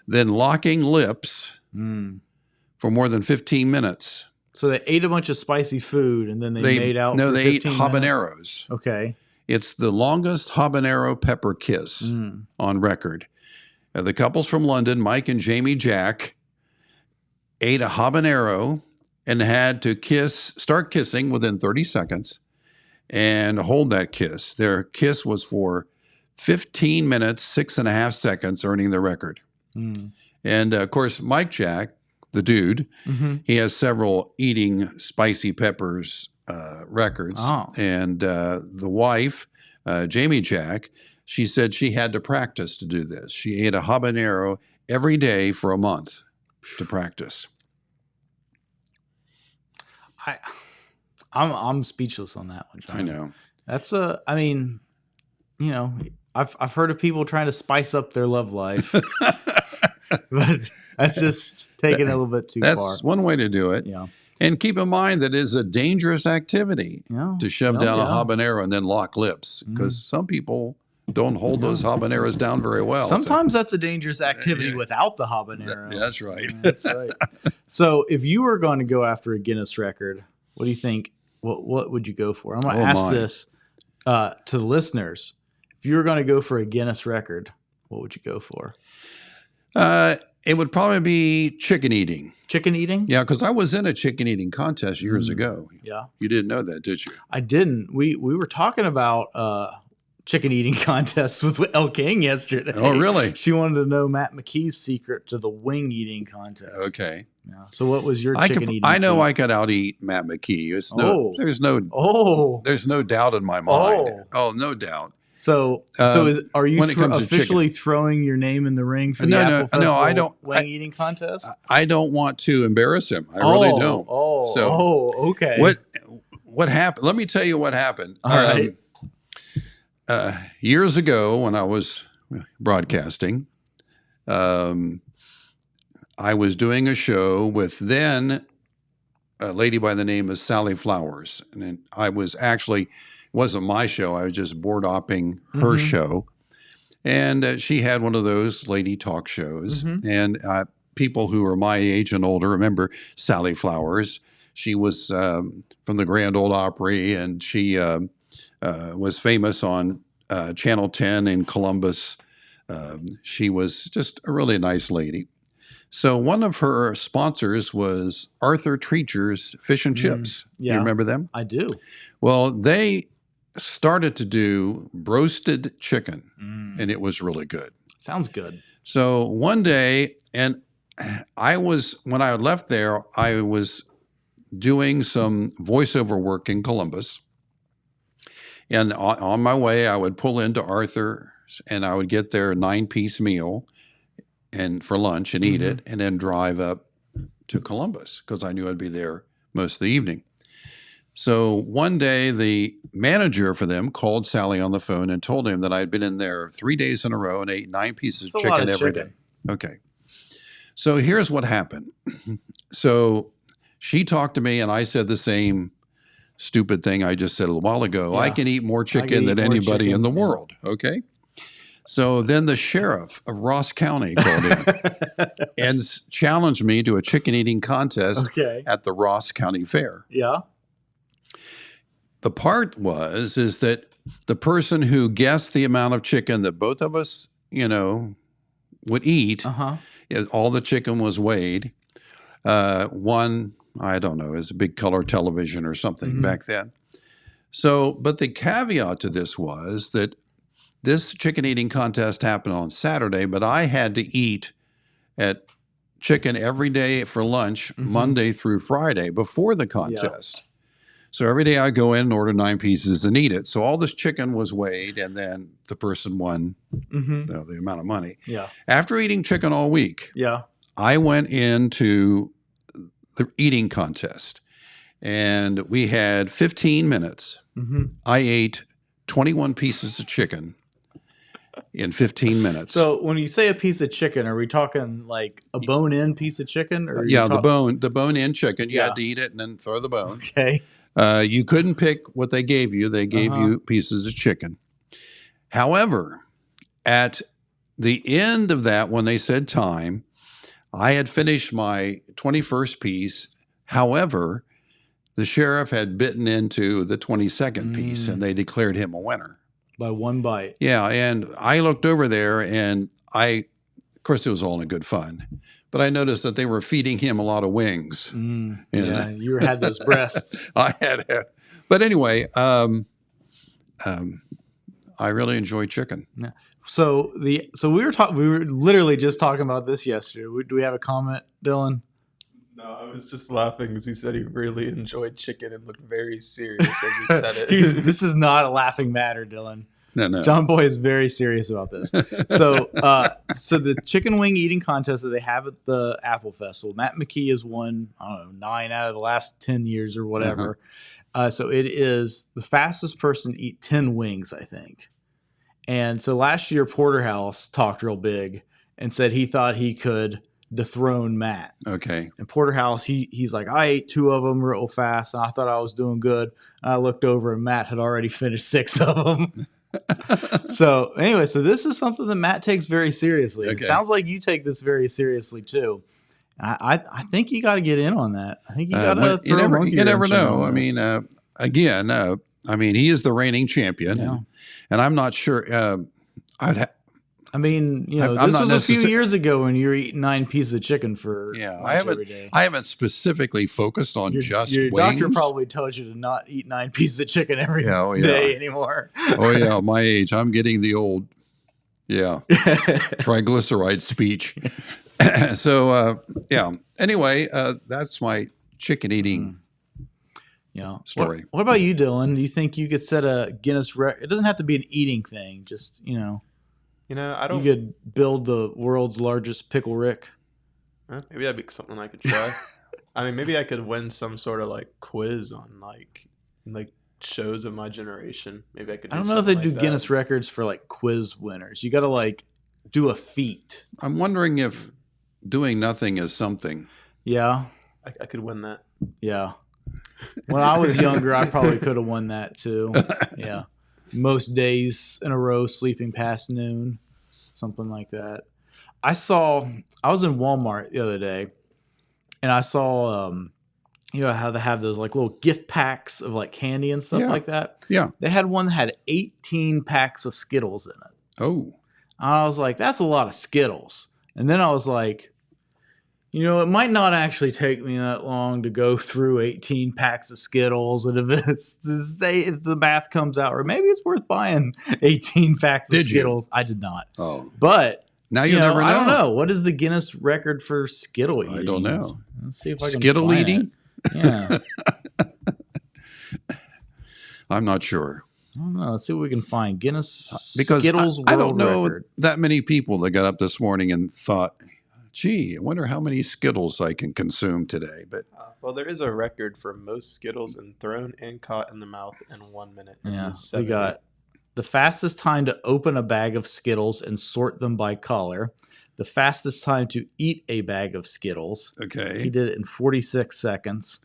then locking lips for more than 15 minutes. So they ate a bunch of spicy food and then they made out. No, for they ate 15 habaneros. minutes? Okay. It's the longest habanero pepper kiss on record. The couples from London, Mike and Jamie Jack, ate a habanero and had to start kissing within 30 seconds and hold that kiss. Their kiss was for 15 minutes, 6.5 seconds, earning the record. And of course, Mike Jack, the dude, he has several eating spicy peppers records. Oh. And the wife, Jamie Jack, she said she had to practice to do this. She ate a habanero every day for a month to practice. I'm speechless on that one, John. I know. That's I mean, I've heard of people trying to spice up their love life, but that's just taking it a little bit too far. That's one way to do it. Yeah. And keep in mind that it's a dangerous activity to shove down a habanero and then lock lips, because some people don't hold those habaneros down very well. Sometimes that's a dangerous activity without the habanero. That's right. That's right. So if you were going to go after a Guinness record, what do you think? What would you go for? I'm going to ask this to the listeners. If you were going to go for a Guinness record, what would you go for? It would probably be chicken eating. Chicken eating? Yeah, because I was in a chicken eating contest years ago. Yeah. You didn't know that, did you? I didn't. We were talking about chicken eating contests with Elle King yesterday. Oh, really? She wanted to know Matt McKee's secret to the wing eating contest. Okay. Yeah. So what was your chicken eating? I know food? I could out eat Matt McKee. There's no doubt in my mind. Oh, no doubt. So are you when it comes to officially throwing your name in the ring for the Apple Festival I don't. wing eating contest? I don't want to embarrass him. I really don't. Okay. What happened? Let me tell you what happened. All right. Years ago, when I was broadcasting, I was doing a show with then a lady by the name of Sally Flowers, and I was actually. Wasn't my show. I was just board opping her show. And she had one of those lady talk shows. And people who are my age and older remember Sally Flowers. She was from the Grand Ole Opry, and she was famous on Channel 10 in Columbus. She was just a really nice lady. So one of her sponsors was Arthur Treacher's Fish and Chips. Yeah. You remember them? I do. Well, they started to do roasted chicken, and it was really good. Sounds good. So one day, and when I left there, I was doing some voiceover work in Columbus. And on my way, I would pull into Arthur's, and I would get their 9-piece meal and for lunch and eat it, and then drive up to Columbus because I knew I'd be there most of the evening. So one day, the manager for them called Sally on the phone and told him that I had been in there 3 days in a row and ate 9 pieces of chicken every day. Okay. So here's what happened. So she talked to me, and I said the same stupid thing I just said a little while ago. Yeah. I can eat more chicken than anybody in the world. Okay. So then the sheriff of Ross County called in and challenged me to a chicken eating contest at the Ross County Fair. Yeah. The part is that the person who guessed the amount of chicken that both of us, would eat. Uh-huh. All the chicken was weighed. One, I don't know, is a big color television or something back then. So, but the caveat to this was that this chicken eating contest happened on Saturday, but I had to eat at chicken every day for lunch, Monday through Friday before the contest. So every day I go in and order 9 pieces and eat it. So all this chicken was weighed, and then the person won the amount of money. Yeah. After eating chicken all week, I went into the eating contest, and we had 15 minutes. I ate 21 pieces of chicken in 15 minutes. So when you say a piece of chicken, are we talking like a bone-in piece of chicken? Or the bone-in chicken. You had to eat it and then throw the bone. Okay. You couldn't pick what they gave you. They gave you pieces of chicken. However, at the end of that, when they said time, I had finished my 21st piece. However, the sheriff had bitten into the 22nd piece, and they declared him a winner. By one bite. Yeah, and I looked over there, and of course, it was all in good fun, but I noticed that they were feeding him a lot of wings. Yeah, you had those breasts. I had, but anyway, I really enjoy chicken. Yeah. So we were literally just talking about this yesterday. Do we have a comment, Dylan? No, I was just laughing because he said he really enjoyed chicken and looked very serious as he said it. This is not a laughing matter, Dylan. No. John Boy is very serious about this. So the chicken wing eating contest that they have at the Apple Festival, Matt McKee has won, I don't know, 9 out of the last 10 years or whatever. So it is the fastest person to eat 10 wings, I think. And so last year, Porterhouse talked real big and said he thought he could dethrone Matt. Okay. And Porterhouse, he's like, I ate 2 of them real fast, and I thought I was doing good. And I looked over, and Matt had already finished 6 of them. So anyway, so this is something that Matt takes very seriously. Okay. It sounds like you take this very seriously too. I think you got to get in on that. I think you got to. You never know. I mean, again, I mean, he is the reigning champion, and I'm not sure. I mean, you know, this was a few years ago when you were eating 9 pieces of chicken for every day. I haven't specifically focused on just your wings. Doctor probably told you to not eat 9 pieces of chicken every day anymore. Oh yeah, my age, I'm getting the old, triglyceride speech. So Anyway, that's my chicken eating. Story. What about you, Dylan? Do you think you could set a Guinness record? It doesn't have to be an eating thing. Just I don't. You could build the world's largest pickle rick. Maybe that'd be something I could try. I mean, maybe I could win some sort of like quiz on like shows of my generation. Maybe I could. I don't know if they do Guinness records for like quiz winners. You got to like do a feat. I'm wondering if doing nothing is something. Yeah, I could win that. Yeah. When I was younger, I probably could have won that too. Yeah. Most days in a row, sleeping past noon, something like that. I was in Walmart the other day, and I saw, how they have those like little gift packs of like candy and stuff like that. Yeah. They had one that had 18 packs of Skittles in it. Oh. And I was like, that's a lot of Skittles. And then I was like, it might not actually take me that long to go through 18 packs of Skittles. And if the math comes out, or maybe it's worth buying 18 packs of Skittles. I did not. Oh. But now you never know. I don't know. What is the Guinness record for Skittle eating? I don't know. Let's see if I can Skittle find eating? It. Yeah. I'm not sure. I don't know. Let's see what we can find. Guinness because Skittles I don't know record. That many people that got up this morning and thought, gee, I wonder how many Skittles I can consume today. But well, there is a record for most Skittles thrown and caught in the mouth in 1 minute. We got the fastest time to open a bag of Skittles and sort them by color. The fastest time to eat a bag of Skittles. Okay. He did it in 46 seconds.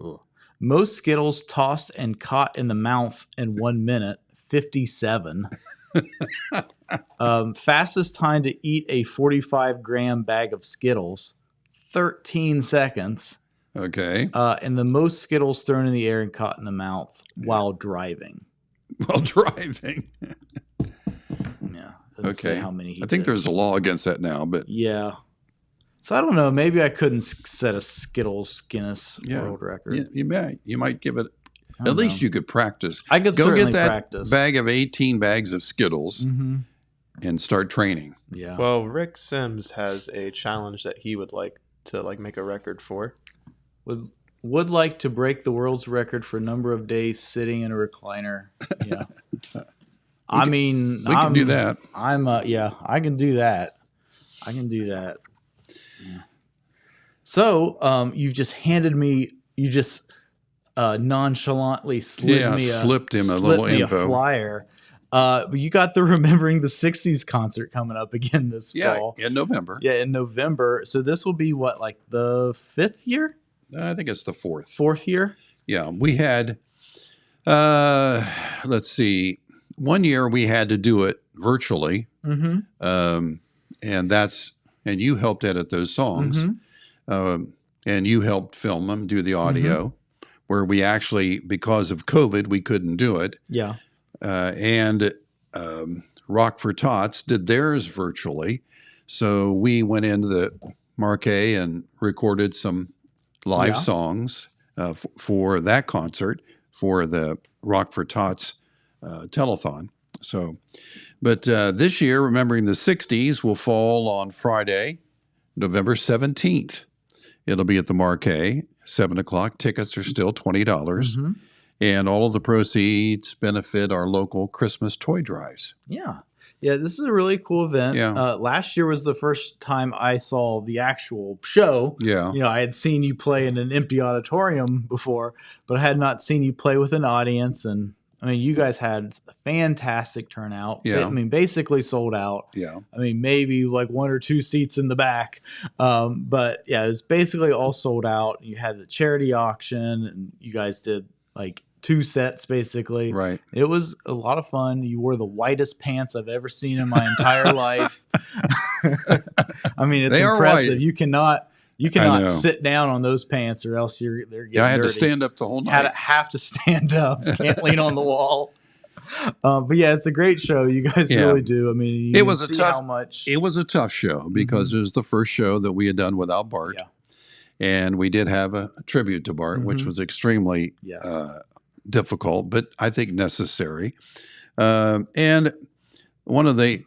Ugh. Most Skittles tossed and caught in the mouth in 1 minute, 57. Fastest time to eat a 45-gram bag of Skittles, 13 seconds. Okay. And the most Skittles thrown in the air and caught in the mouth while driving. While driving. Yeah. Doesn't say Okay. how many he I think did. there's a law against that now, but Yeah. So I don't know. Maybe I couldn't set a Skittles Guinness yeah, World Record. yeah, you might give it. I don't At least know. you could practice. I could Go certainly get that practice. bag of 18 bags of Skittles Mm-hmm. and start training. Yeah. Well, Rick Sims has a challenge that he would like to make a record for. Would like to break the world's record for number of days sitting in a recliner. Yeah. We can do that. Yeah, I can do that. I can do that. Yeah. So, you've just handed me, you just nonchalantly slipped him a little info. flyer. But you got the Remembering the 60s concert coming up again this fall. In November. Yeah, in November. So this will be what, like the 5th year? I think it's the 4th. 4th year? Yeah, we had, let's see, one year we had to do it virtually, Mm-hmm. and you helped edit those songs, Mm-hmm. and you helped film them, do the audio, where we actually, because of COVID, we couldn't do it, Yeah. and Rock for Tots did theirs virtually, so we went into the Marquee and recorded some live Yeah. songs for that concert for the Rock for Tots telethon. So, but this year, Remembering the 60s will fall on Friday, November 17th. It'll be at the Marquee, 7 o'clock. Tickets are still $20. Mm-hmm. And all of the proceeds benefit our local Christmas toy drives. Yeah. Yeah, this is a really cool event. Yeah. Last year was the first time I saw the actual show. Yeah. You know, I had seen you play in an empty auditorium before, but I had not seen you play with an audience. And I mean, you guys had a fantastic turnout. Yeah. I mean, basically sold out. Yeah. I mean, maybe like 1 or 2 seats in the back. But yeah, it was basically all sold out. You had the charity auction and you guys did like 2 sets basically. Right. It was a lot of fun. You wore the whitest pants I've ever seen in my entire life. I mean, it's They are impressive. white. You cannot know. sit down on those pants or else they're getting Yeah, I had dirty. to stand up the whole night. Have to stand up. Can't lean on the wall. But yeah, it's a great show. You guys Yeah. really do. I mean, you It can was a see tough- how much. It was a tough show because it was the first show that we had done without Bart. Yeah. And we did have a tribute to Bart, which Mhm. was extremely Yes. difficult, but I think necessary. And one of the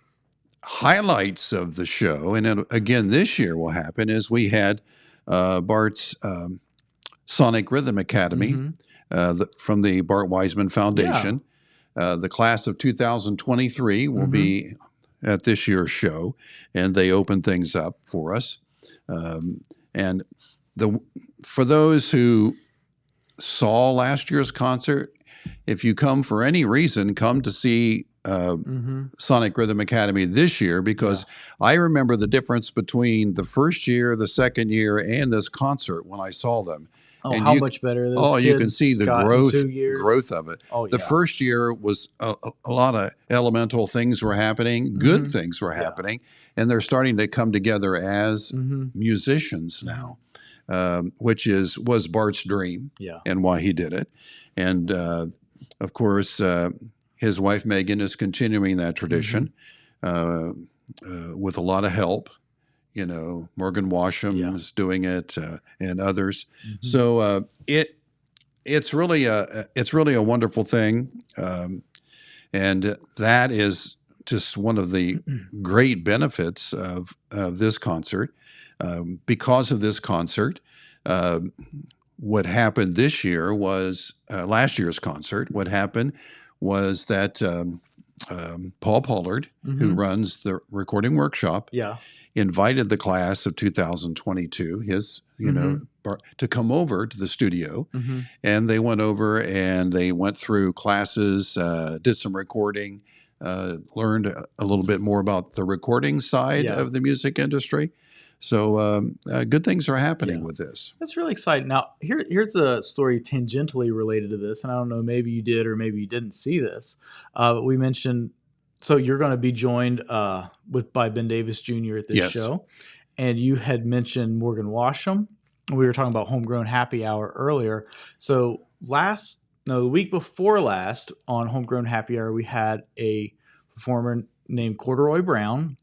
highlights of the show, and it, again this year will happen, is we had Bart's Sonic Rhythm Academy Mhm. from the Bart Wiseman Foundation. The class of 2023 will be at this year's show, and they open things up for us. And for those who saw last year's concert, if you come for any reason, come to see Sonic Rhythm Academy this year, because I remember the difference between the first year, the second year, and this concert when I saw them. Oh, And how you- much better those Oh, you can kids see the got in growth 2 years. of it. Oh, The yeah. first year was a lot of elemental things were happening, good things were happening, and they're starting to come together as musicians now, which was Bart's dream Yeah. and why he did it. And of course, his wife Megan is continuing that tradition with a lot of help. You know, Morgan Washam is doing it, and others. So it's really a wonderful thing, and that is just one of the great benefits of this concert. Because of this concert, what happened this year was last year's concert. What happened was that Paul Pollard, who runs the recording workshop, Yeah. invited the class of 2022, to come over to the studio, and they went over and they went through classes, did some recording, learned a little bit more about the recording side of the music industry. So good things are happening with this. That's really exciting. Now, here's a story tangentially related to this, and I don't know, maybe you did or maybe you didn't see this. But we mentioned, so you're going to be joined by Ben Davis Jr. at this show, and you had mentioned Morgan Washam. We were talking about Homegrown Happy Hour earlier. So the week before last on Homegrown Happy Hour, we had a performer named Corduroy Brown.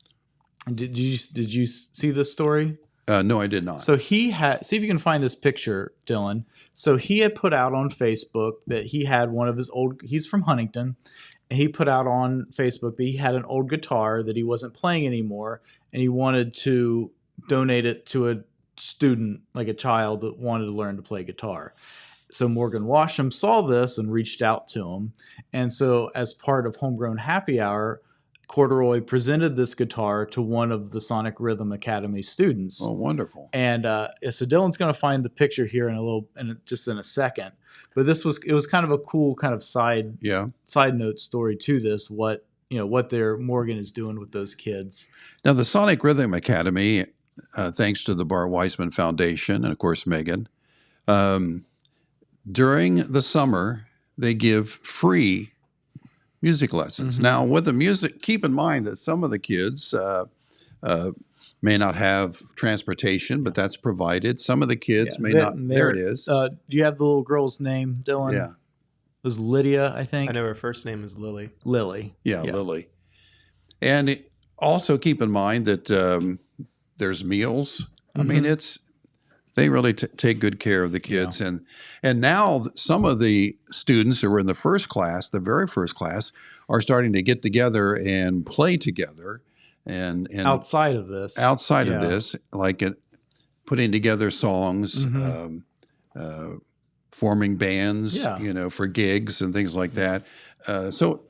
And did you see this story? No, I did not. So he had, see if you can find this picture, Dylan. So he had put out on Facebook that he had one of his he's from Huntington, and he put out on Facebook that he had an old guitar that he wasn't playing anymore, and he wanted to donate it to a student, like a child that wanted to learn to play guitar. So Morgan Washam saw this and reached out to him. And so as part of Homegrown Happy Hour, Corduroy presented this guitar to one of the Sonic Rhythm Academy students. Oh, wonderful. And so Dylan's going to find the picture here in just in a second. But it was kind of a cool kind of side note story to this, what Morgan is doing with those kids. Now, the Sonic Rhythm Academy, thanks to the Bart Weissman Foundation and, of course, Megan, during the summer, they give free music lessons. Mm-hmm. Now, with the music, keep in mind that some of the kids may not have transportation, but that's provided. Some of the kids may not. There it is. Do you have the little girl's name, Dylan? Yeah. It was Lydia, I think. I know her first name is Lily. Lily. Yeah, Lily. And also keep in mind that there's meals. Mm-hmm. I mean, they really take good care of the kids. Yeah. And now some of the students who were in the first class, the very first class, are starting to get together and play together. And outside of this, like putting together songs, forming bands, for gigs and things like that. So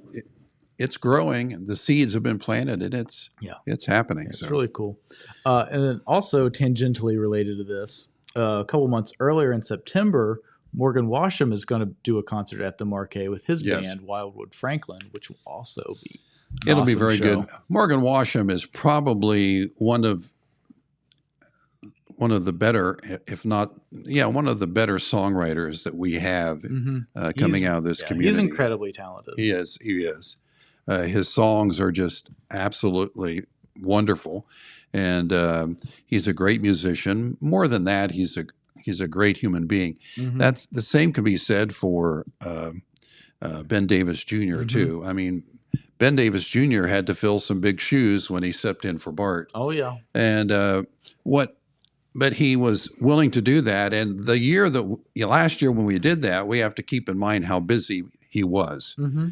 it's growing. The seeds have been planted, and it's happening. It's really cool. And then also tangentially related to this, a couple months earlier in September, Morgan Washam is going to do a concert at the Marquee with his band Wildwood Franklin, which will also be It'll be very good. Morgan Washam is probably one of the better, if not, one of the better songwriters that we have coming out of this community. He's incredibly talented. He is. His songs are just absolutely wonderful, and he's a great musician. More than that, he's a great human being. Mm-hmm. That's the same can be said for Ben Davis Jr. too. I mean, Ben Davis Jr. had to fill some big shoes when he stepped in for Bart. Oh yeah, and but he was willing to do that. And last year when we did that, we have to keep in mind how busy he was. Mm-hmm.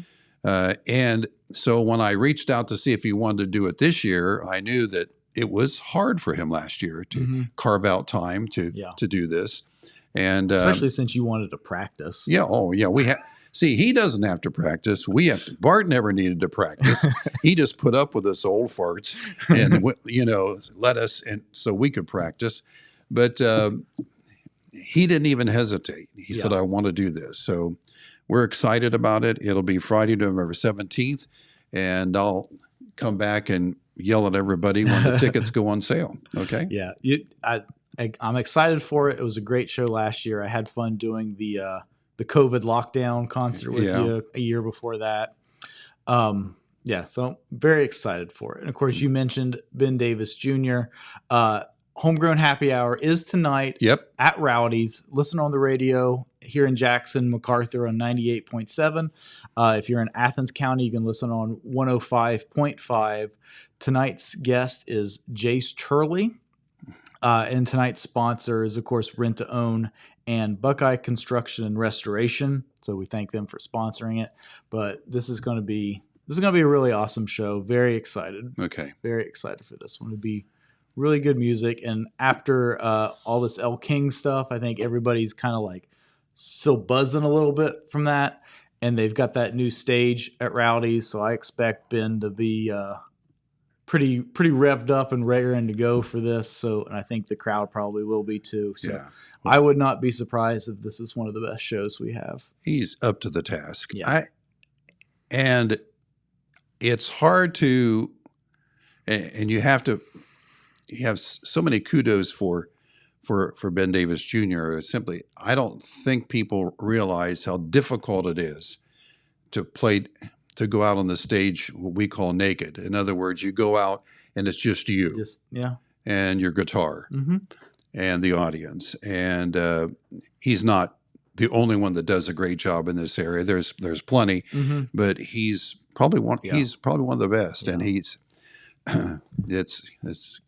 And so when I reached out to see if he wanted to do it this year, I knew that it was hard for him last year to carve out time to do this. And especially since you wanted to practice. Yeah. Oh, yeah. See, he doesn't have to practice. Bart never needed to practice. He just put up with us old farts and, let us, and so we could practice. But he didn't even hesitate. He said, I want to do this. So we're excited about it. It'll be Friday, November 17th, and I'll come back and yell at everybody when the tickets go on sale. Okay? Yeah. I'm excited for it. It was a great show last year. I had fun doing the COVID lockdown concert with you a year before that. So very excited for it. And of course, you mentioned Ben Davis Jr. Homegrown Happy Hour is tonight at Rowdy's. Listen on the radio here in Jackson, MacArthur on 98.7. If you're in Athens County, you can listen on 105.5. Tonight's guest is Jace Turley. And tonight's sponsor is, of course, Rent to Own and Buckeye Construction and Restoration. So we thank them for sponsoring it. But this is going to be a really awesome show. Very excited. Okay. Very excited for this one. It'll be really good music. And after all this El King stuff, I think everybody's kind of like still buzzing a little bit from that. And they've got that new stage at Rowdy's. So I expect Ben to be pretty revved up and raring to go for this. So, and I think the crowd probably will be too. So I would not be surprised if this is one of the best shows we have. He's up to the task. Yeah. And it's hard to, and you have so many kudos for Ben Davis Jr. Simply, I don't think people realize how difficult it is to go out on the stage, what we call naked. In other words, you go out and it's just you and your guitar and the audience. And he's not the only one that does a great job in this area. There's plenty, but he's probably one. Yeah. He's probably one of the best, and Yeah. he's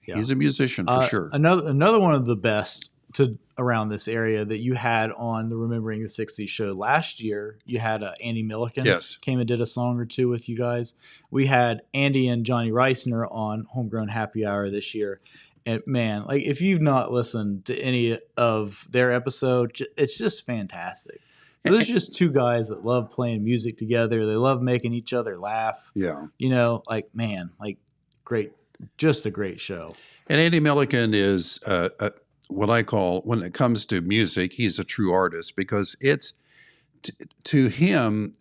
Yeah. he's a musician for sure. Another one of the best to around this area that you had on the Remembering the 60s show last year. You had Andy Milliken. Yes. Came and did a song or two with you guys. We had Andy and Johnny Reisner on Homegrown Happy Hour this year. And man, like if you've not listened to any of their episode, it's just fantastic. So there's just two guys that love playing music together. They love making each other laugh. Yeah. You know, like, man, like great, just a great show. And Andy Milliken is what I call, when it comes to music, he's a true artist because it's to him,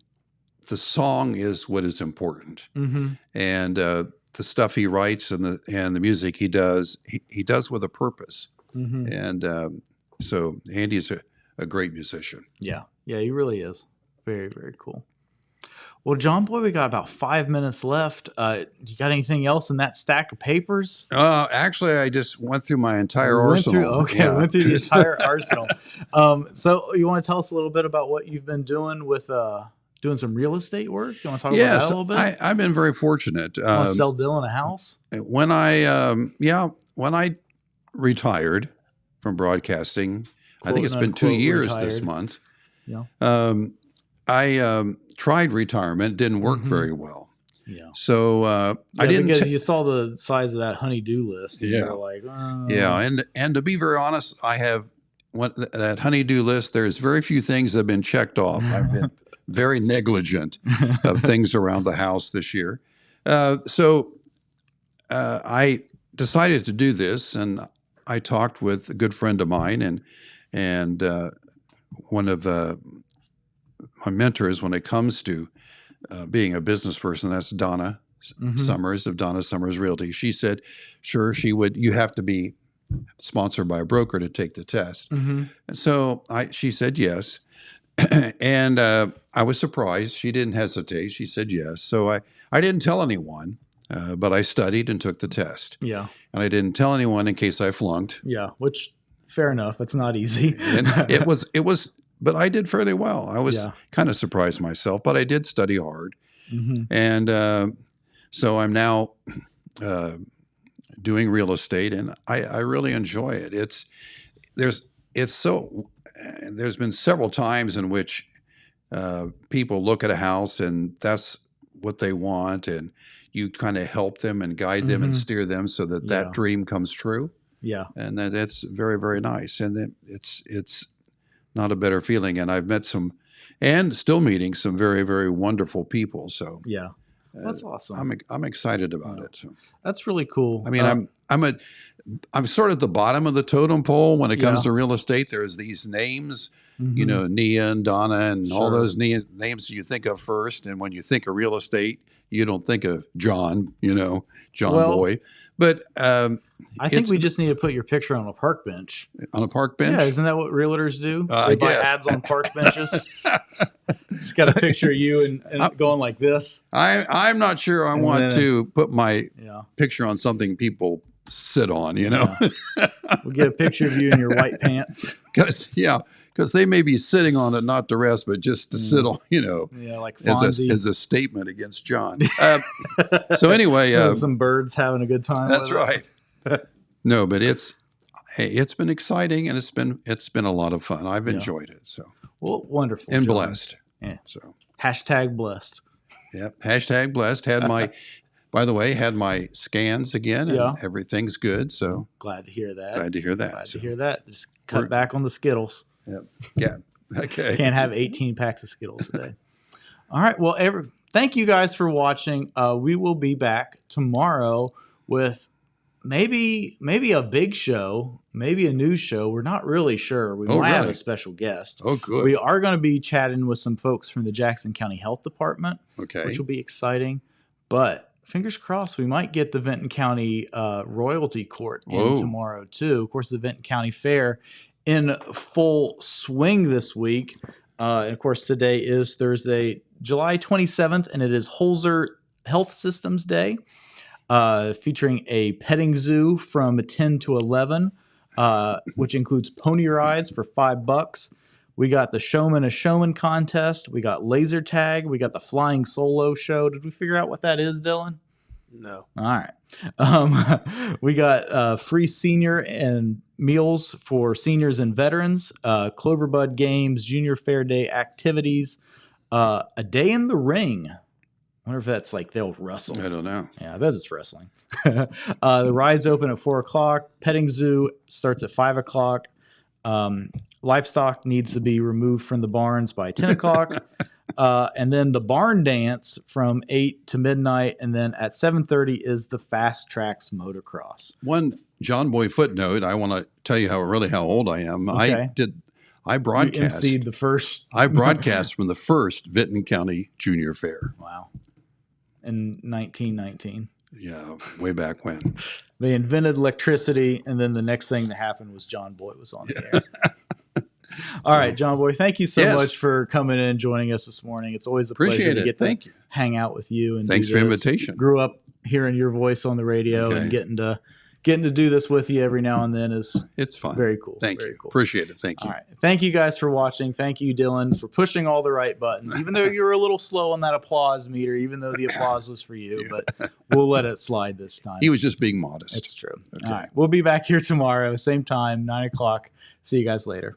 the song is what is important, and the stuff he writes and the music he does with a purpose. And so Andy's a great musician. Yeah, he really is. Very, very cool. Well, John Boy, we got about 5 minutes left. You got anything else in that stack of papers? Actually, I just went through my entire arsenal. Went through the entire arsenal. So you want to tell us a little bit about what you've been doing with doing some real estate work? You want to talk about that a little bit? I've been very fortunate. You want to sell Dylan a house? When I retired from broadcasting, I think it's been 2 years retired. this month. Yeah. I tried retirement, didn't work very well. Yeah. So I didn't. Because you saw the size of that honey-do list. And you were like, yeah, and to be very honest, I have that honey-do list. There's very few things that have been checked off. I've been very negligent of things around the house this year. So I decided to do this, and I talked with a good friend of mine and one of my mentors when it comes to being a business person. That's Donna Summers of Donna Summers Realty. She said, sure, she would. You have to be sponsored by a broker to take the test. And so she said yes. And I was surprised. She didn't hesitate. She said yes. So I didn't tell anyone, but I studied and took the test. Yeah. And I didn't tell anyone in case I flunked. Yeah, which fair enough. It's not easy. And it was, but I did fairly well. I was kind of surprised myself, but I did study hard. And so I'm now doing real estate, and I really enjoy it. There's been several times in which people look at a house and that's what they want, and you kind of help them and guide them and steer them so that dream comes true. Yeah, and that's very, very nice, and then it's not a better feeling. And I've met some, and still meeting some very, very wonderful people. So yeah, that's awesome. I'm excited about it. So that's really cool. I mean, I'm sort of at the bottom of the totem pole when it comes to real estate. There's these names, you know, Nia and Donna and all those names you think of first. And when you think of real estate, you don't think of John, John Boy. But I think we just need to put your picture on a park bench. On a park bench? Yeah, isn't that what realtors do? They buy ads on park benches. It's got a picture of you and going like this. I'm not sure I want to put my picture on something people sit on, We'll get a picture of you in your white pants. Because they may be sitting on it not to rest, but just to sit on, like as a statement against John. So anyway, some birds having a good time. That's right. No, but it's been exciting, and it's been a lot of fun. I've enjoyed it. So wonderful and John. Blessed. Yeah. So #blessed. Yeah. #blessed. By the way, had my scans again, and everything's good. So glad to hear that. Glad to hear that. Just cut back on the Skittles. Yeah. Okay. Can't have 18 packs of Skittles a day. All right. Well, thank you guys for watching. We will be back tomorrow with maybe a big show, maybe a news show. We're not really sure. We might have a special guest. Oh, good. We are going to be chatting with some folks from the Jackson County Health Department, which will be exciting. But fingers crossed, we might get the Vinton County Royalty Court in tomorrow, too. Of course, the Vinton County Fair in full swing this week. And of course, today is Thursday, July 27th, and it is Holzer Health Systems Day, featuring a petting zoo from 10 to 11, which includes pony rides for $5, We got the Showman a Showman contest. We got laser tag. We got the flying solo show. Did we figure out what that is, Dylan? No. All right. We got free senior and meals for seniors and veterans, Cloverbud games, junior fair day activities, a day in the ring. I wonder if that's like they'll wrestle. I don't know. Yeah, I bet it's wrestling. The rides open at 4:00. Petting zoo starts at 5:00. Livestock needs to be removed from the barns by 10:00. And then the barn dance from 8 to midnight. And then at 7:30 is the Fast Tracks Motocross. One John Boy footnote. I want to tell you how old I am. Okay. I broadcast. You emceed the first. I broadcast from the first Vinton County Junior Fair. Wow. In 1919. Yeah, way back when. They invented electricity, and then the next thing that happened was John Boy was on the air. All right, John Boy, thank you so much for coming in and joining us this morning. It's always a pleasure to get to hang out with you. And thanks for the invitation. Grew up hearing your voice on the radio and getting to do this with you every now and then it's fun. Very cool. Thank you. Cool. Appreciate it. Thank you. All right. Thank you guys for watching. Thank you, Dylan, for pushing all the right buttons, even though you were a little slow on that applause meter, even though the applause was for you, but we'll let it slide this time. He was just being modest. It's true. Okay. All right. We'll be back here tomorrow, same time, 9:00. See you guys later.